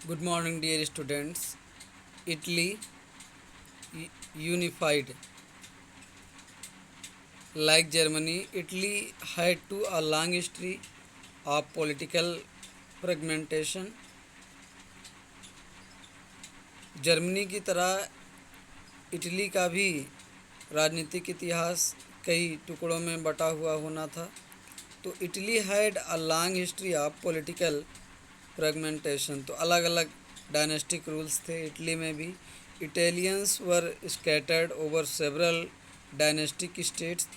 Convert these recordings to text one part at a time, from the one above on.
Good morning, dear students. Italy unified. Like Germany, Italy had to a long history of political fragmentation. Germany की तरह Italy का भी राजनीतिक इतिहास कई टुकड़ों में बटा हुआ होना था। तो Italy had a long history of political fragmentation. तो अलग अलग डायनेस्टिक रूल्स थे इटली में भी। Italians were scattered over several dynastic states.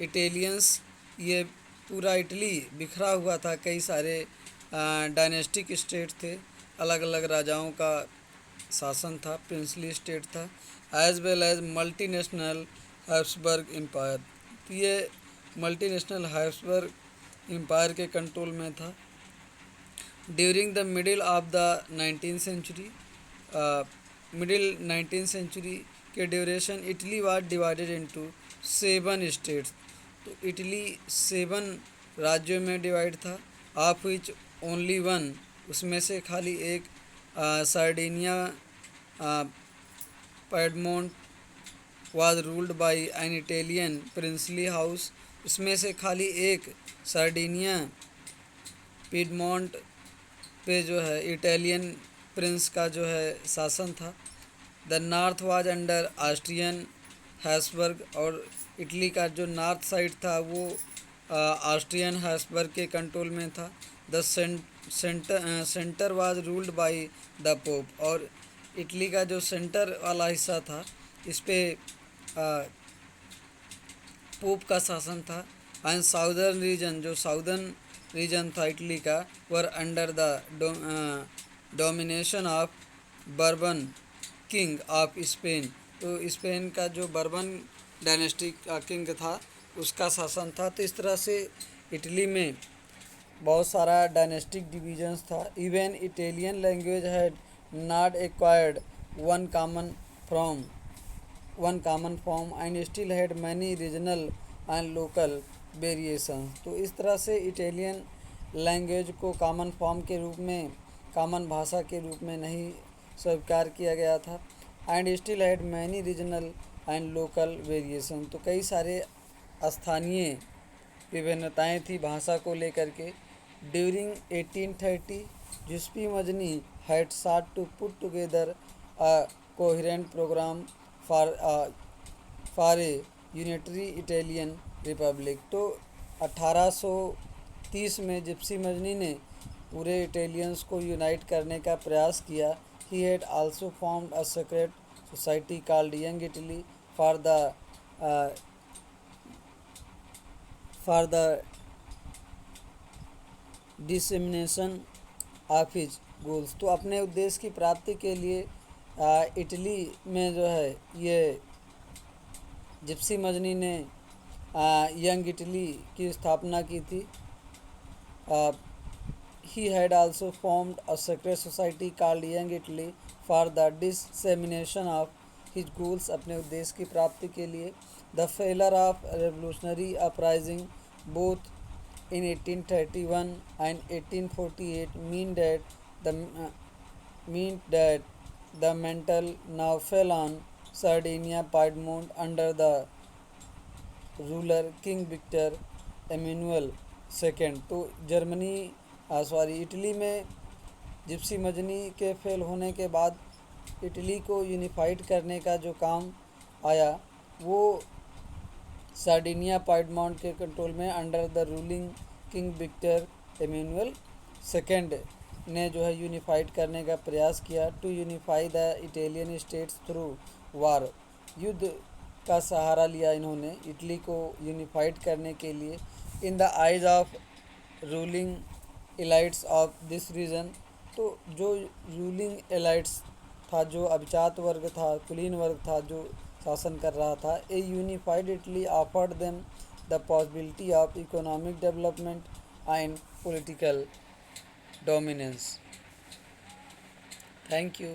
Italians ये पूरा इटली बिखरा हुआ था, कई सारे डायनेस्टिक स्टेट थे, अलग अलग राजाओं का शासन था, प्रिंसली स्टेट था, as well as multinational Habsburg empire. तो ये मल्टी नेशनल हैब्सबर्ग एम्पायर के कंट्रोल में था। During the middle of the 19th century, middle 19th century के duration Italy was divided into 7 states. तो इटली 7 राज्यों में डिवाइड था। ऑफ विच ओनली वन, उसमें से खाली एक Sardinia Piedmont was ruled by an Italian princely house. इसमें से खाली एक सार्डिनिया पिडमोंट पे जो है इटालियन प्रिंस का जो है शासन था। The north was under Austrian Habsburg, और इटली का जो नॉर्थ साइड था वो ऑस्ट्रियन हैब्सबर्ग के कंट्रोल में था। The centre was ruled by the pope, और इटली का जो सेंटर वाला हिस्सा था इस पे पोप का शासन था। एंड साउदर्न रीजन, जो साउदर्न रीजन था इटली का, वर under the domination of bourbon king of Spain. तो स्पेन का जो बर्बन डायनेस्टी का किंग था उसका शासन था। तो इस तरह से इटली में बहुत सारा डायनेस्टिक डिविजन्स था। Even Italian language had not acquired one common from one common form and still had many regional and local variation. तो इस तरह से इटालियन लैंग्वेज को कॉमन फॉर्म के रूप में, कॉमन भाषा के रूप में नहीं स्वीकार किया गया था। And still had many regional and local variation. तो कई सारे स्थानीय विभिन्नताएं थी भाषा को लेकर के। During 1830, Giuseppe Mazzini had sought to put together a coherent program for a unitary Italian republic. तो 1830 में जिप्सी मजनी ने पूरे इटालियंस को यूनाइट करने का प्रयास किया। He had also formed a secret society called young Italy for the dissemination of his goals. तो अपने उद्देश्य की प्राप्ति के लिए इटली में जो है ये जिप्सी मजनी ने यंग इटली की स्थापना की थी। He had also formed a secret society called young Italy for the dissemination of his goals, अपने उद्देश्य की प्राप्ति के लिए। The failure of revolutionary uprising both in 1831 and 1848 meant that the mantle now fell on Sardinia Piedmont under the ruler King Victor Emmanuel II। तो Italy में Gypsy मजनी के fail होने के बाद इटली को यूनिफाइड करने का जो काम आया वो सार्डिनिया पाइडमोंट के कंट्रोल में under the ruling king Victor Emmanuel second ने जो है यूनिफाइड करने का प्रयास किया। To unify the Italian states through war, युद्ध का सहारा लिया इन्होंने इटली को यूनिफाइड करने के लिए। In the eyes of ruling elites of this region, तो जो रूलिंग एलाइट्स था, जो अभिजात वर्ग था, कुलीन वर्ग था जो शासन कर रहा था, ए unified Italy offered them the possibility of economic development and political dominance. Thank you.